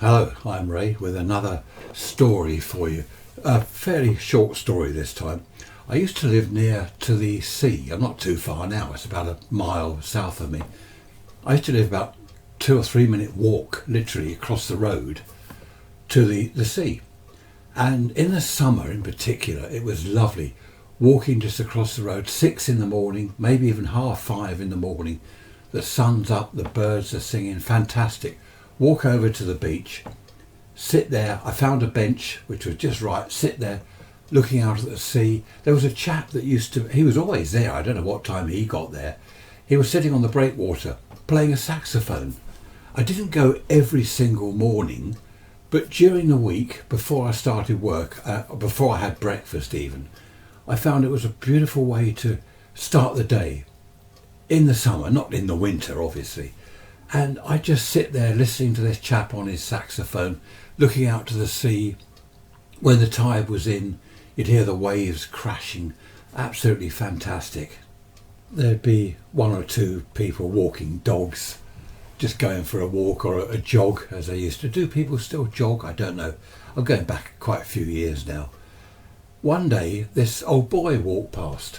Hello, I'm Ray with another story for you. A fairly short story this time. I used to live near to the sea. I'm not too far now, it's about a mile south of me. I used to live about 2 or 3 minute walk, literally across the road to the sea. And in the summer in particular, it was lovely walking just across the road, 6 in the morning, maybe even half 5 in the morning. The sun's up, the birds are singing, fantastic. Walk over to the beach, sit there. I found a bench which was just right, sit there looking out at the sea. There was a chap that he was always there. I don't know what time he got there. He was sitting on the breakwater playing a saxophone. I didn't go every single morning, but during the week before I started work, before I had breakfast even, I found it was a beautiful way to start the day in the summer, not in the winter obviously. And I just sit there listening to this chap on his saxophone, looking out to the sea. When the tide was in, you'd hear the waves crashing. Absolutely fantastic. There'd be 1 or 2 people walking dogs, just going for a walk or a jog as they used to do. People still jog? I don't know. I'm going back quite a few years now. One day, this old boy walked past.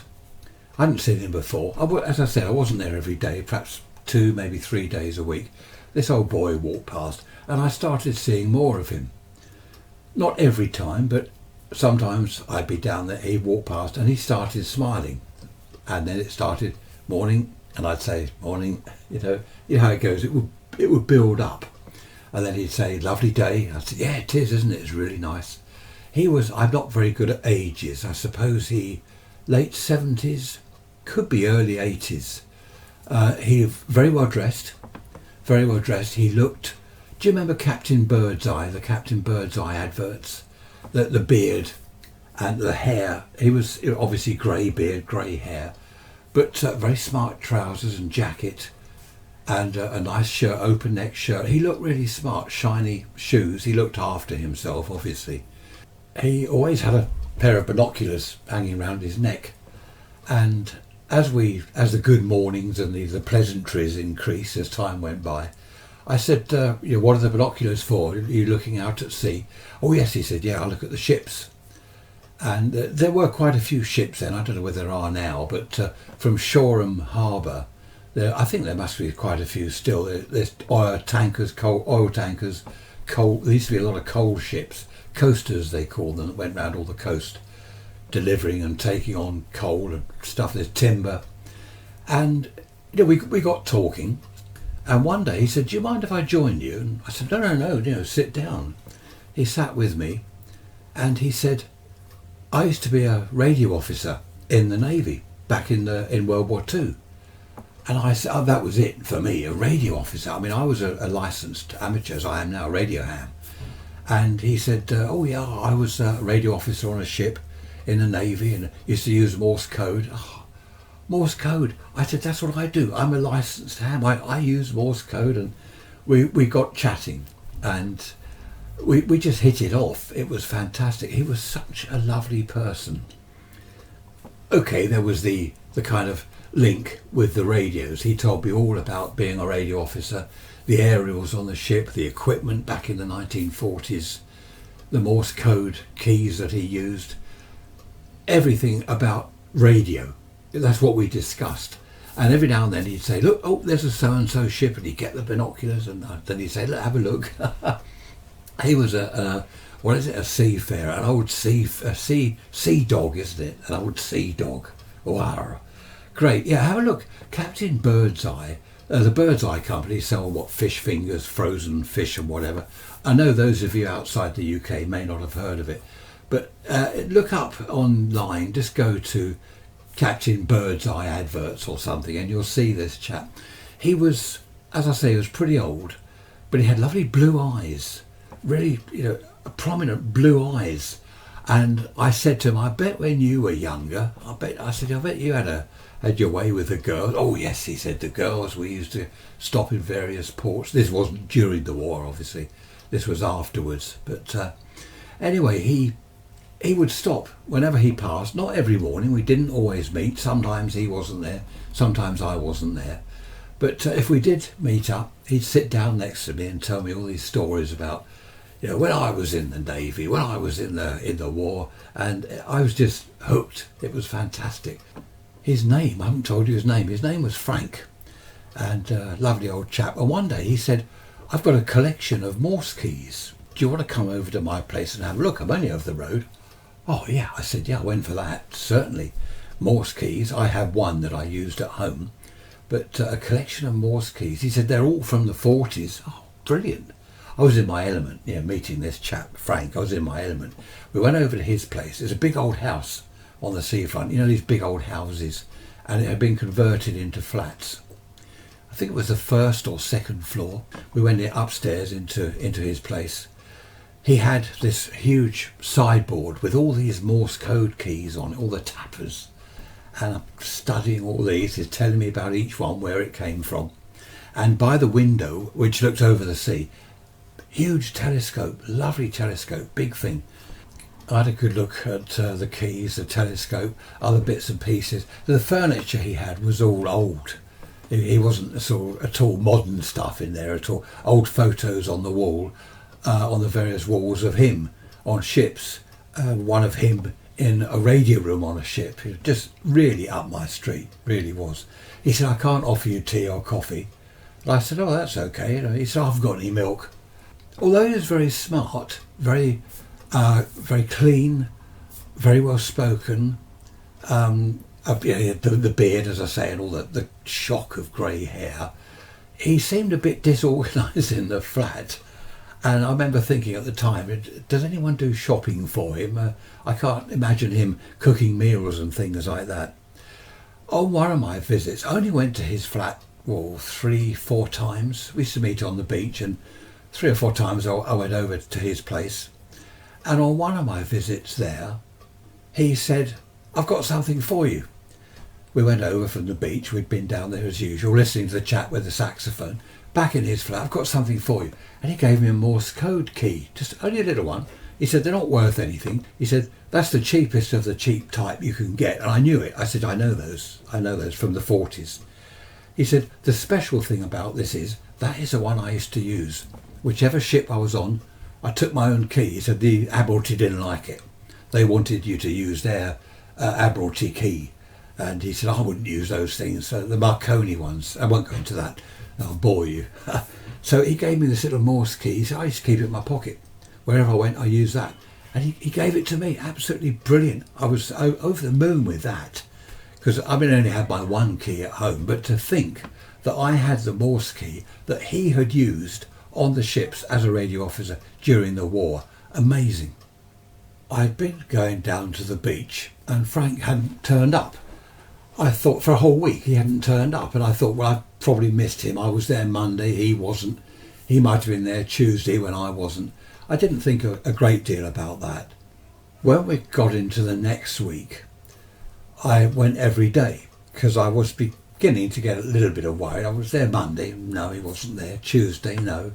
I hadn't seen him before. As I said, I wasn't there every day, perhaps 2, maybe 3 days a week. This old boy walked past and I started seeing more of him. Not every time, but sometimes I'd be down there, he'd walk past and he started smiling. And then it started morning and I'd say morning, you know how it goes. It would build up. And then he'd say, lovely day. I'd say, yeah, it is, isn't it? It's really nice. I'm not very good at ages. I suppose he late 70s, could be early 80s. He very well dressed, very well dressed. He looked, do you remember Captain Birdseye, the Captain Birdseye adverts? The beard and the hair. He was obviously grey beard, grey hair, but very smart trousers and jacket and a nice shirt, open neck shirt. He looked really smart, shiny shoes. He looked after himself, obviously. He always had a pair of binoculars hanging around his neck. And as the good mornings and the pleasantries increased as time went by, I said, what are the binoculars for? Are you looking out at sea? Oh yes, he said, yeah, I look at the ships. And there were quite a few ships then, I don't know whether there are now, but from Shoreham Harbour, I think there must be quite a few still. There's oil tankers, coal. There used to be a lot of coal ships, coasters they called them, that went round all the coast, delivering and taking on coal and stuff. There's timber. And we got talking, and one day he said, do you mind if I join you? And I said, no, sit down. He sat with me and he said, I used to be a radio officer in the Navy back in World War II. And I said, that was it for me, a radio officer. I mean, I was a licensed amateur, as I am now, a radio ham. And he said, oh yeah, I was a radio officer on a ship in the Navy and used to use Morse code. Oh, Morse code. I said, that's what I do. I'm a licensed ham. I use Morse code. And we got chatting and we just hit it off. It was fantastic. He was such a lovely person. Okay, there was the kind of link with the radios. He told me all about being a radio officer, the aerials on the ship, the equipment back in the 1940s, the Morse code keys that he used, everything about radio. That's what we discussed. And every now and then he'd say, look, oh, there's a so-and-so ship, and he'd get the binoculars and then he'd say, look, have a look. He was a seafarer, an old sea dog, isn't it? An old sea dog. Wow. Great, yeah, have a look. Captain Birdseye, the Birdseye company sell fish fingers, frozen fish and whatever. I know those of you outside the UK may not have heard of it, but look up online, just go to Captain Birdseye adverts or something and you'll see this chap. He was, as I say, he was pretty old, but he had lovely blue eyes, really, prominent blue eyes. And I said to him, I bet when you were younger, I bet you had your way with the girls. Oh yes, he said, the girls, we used to stop in various ports. This wasn't during the war, obviously. This was afterwards. But anyway, he would stop whenever he passed. Not every morning, we didn't always meet. Sometimes he wasn't there, sometimes I wasn't there. But if we did meet up, he'd sit down next to me and tell me all these stories about, when I was in the Navy, when I was in the war, and I was just hooked. It was fantastic. His name, I haven't told you his name. His name was Frank, and lovely old chap. And one day he said, I've got a collection of Morse keys. Do you want to come over to my place and have a look? I'm only over the road. Oh yeah, I said, yeah, I went for that, certainly. Morse keys, I have one that I used at home, but a collection of Morse keys. He said, they're all from the 40s. Oh, brilliant. I was in my element, meeting this chap, Frank. I was in my element. We went over to his place. There's a big old house on the seafront, these big old houses, and it had been converted into flats. I think it was the first or second floor. We went upstairs into his place. He had this huge sideboard with all these Morse code keys on it, all the tappers. And I'm studying all these. He's telling me about each one, where it came from. And by the window, which looked over the sea, huge telescope, lovely telescope, big thing. I had a good look at the keys, the telescope, other bits and pieces. The furniture he had was all old. He wasn't sort of at all modern stuff in there at all. Old photos on the wall, on the various walls of him on ships. One of him in a radio room on a ship. It was just really up my street, really was. He said, I can't offer you tea or coffee. And I said, oh, that's okay. He said, I haven't got any milk. Although he was very smart, very clean, very well spoken, the beard, as I say, and all the shock of grey hair, he seemed a bit disorganised in the flat. And I remember thinking at the time, does anyone do shopping for him? I can't imagine him cooking meals and things like that. On one of my visits, I only went to his flat, 3-4 times. We used to meet on the beach, and 3 or 4 times I went over to his place. And on one of my visits there, he said, I've got something for you. We went over from the beach. We'd been down there as usual, listening to the chap with the saxophone. Back in his flat, I've got something for you. And he gave me a Morse code key, just only a little one. He said, they're not worth anything. He said, that's the cheapest of the cheap type you can get. And I knew it. I said, I know those from the 40s. He said, the special thing about this is, that is the one I used to use. Whichever ship I was on, I took my own key. He said, the Admiralty didn't like it. They wanted you to use their Admiralty key. And he said, I wouldn't use those things, the Marconi ones. I won't go into that. I'll bore you. So he gave me this little Morse key. He said, I used to keep it in my pocket. Wherever I went, I used that. And he gave it to me. Absolutely brilliant. I was over the moon with that. Because I only had my one key at home. But to think that I had the Morse key that he had used on the ships as a radio officer during the war. Amazing. I'd been going down to the beach and Frank hadn't turned up. I thought for a whole week he hadn't turned up, and I thought, well, I probably missed him. I was there Monday, he wasn't. He might have been there Tuesday when I wasn't. I didn't think a great deal about that. When we got into the next week, I went every day because I was beginning to get a little bit of worry. I was there Monday, no, he wasn't there. Tuesday, no.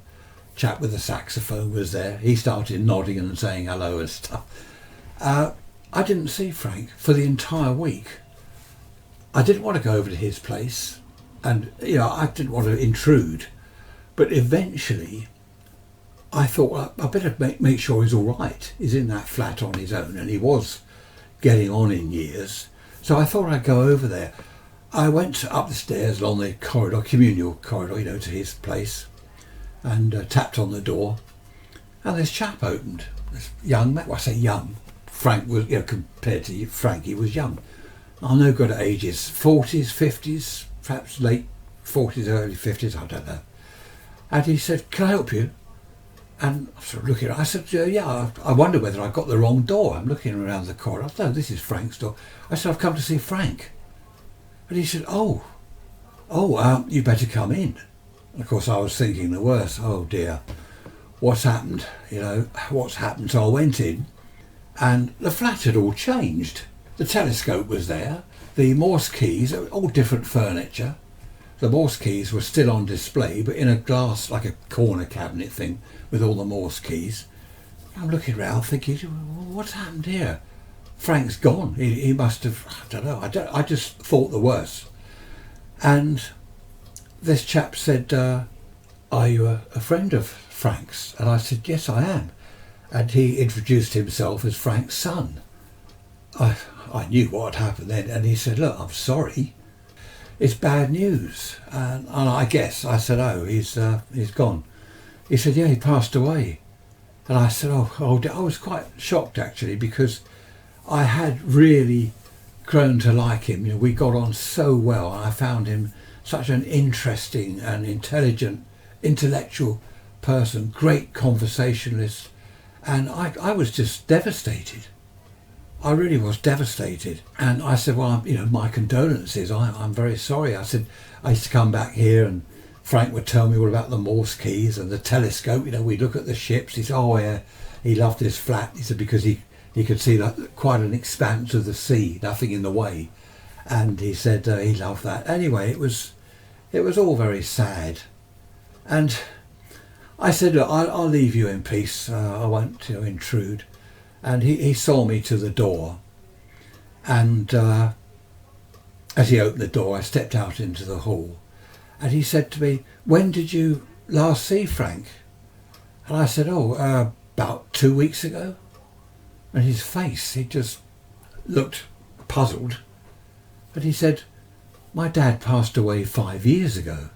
Chap with the saxophone was there. He started nodding and saying hello and stuff. I didn't see Frank for the entire week. I didn't want to go over to his place, and I didn't want to intrude, but eventually I thought, well, I better make sure he's all right. He's in that flat on his own, and he was getting on in years, so I thought I'd go over there. I went up the stairs along the corridor, communal corridor, to his place, and tapped on the door, and this chap opened. This young man, well, I say young, Frank was, compared to Frank, he was young. I'm no good at ages, 40s, 50s, perhaps late 40s, early 50s, I don't know. And he said, can I help you? And I sort of looking at it, I said, yeah, I wonder whether I got the wrong door. I'm looking around the corridor. I said, no, this is Frank's door. I said, I've come to see Frank. And he said, you better come in. And of course, I was thinking the worst. Oh dear, what's happened? What's happened? So I went in, and the flat had all changed. The telescope was there, the Morse keys, all different furniture. The Morse keys were still on display, but in a glass, like a corner cabinet thing, with all the Morse keys. I'm looking around thinking, what's happened here? Frank's gone. He must have, I don't know, I just thought the worst. And this chap said, are you a friend of Frank's? And I said, yes, I am. And he introduced himself as Frank's son. I knew what had happened then, and he said, look, I'm sorry. It's bad news. And I guess, I said, oh, he's gone. He said, yeah, he passed away. And I said, oh, I was quite shocked actually, because I had really grown to like him. You know, we got on so well, and I found him such an interesting and intelligent, intellectual person, great conversationalist, and I was just devastated. I really was devastated. And I said, well, you know, my condolences. I'm very sorry. I said, I used to come back here and Frank would tell me all about the Morse keys and the telescope. You know, we'd look at the ships. He said, oh yeah, he loved his flat. He said, because he could see like quite an expanse of the sea, nothing in the way. And he said he loved that. Anyway, it was all very sad. And I said, look, I'll leave you in peace. I won't, you know, intrude. And he saw me to the door, and as he opened the door, I stepped out into the hall, and he said to me, when did you last see Frank? And I said, about 2 weeks ago. And his face, he just looked puzzled. But he said, my dad passed away 5 years ago.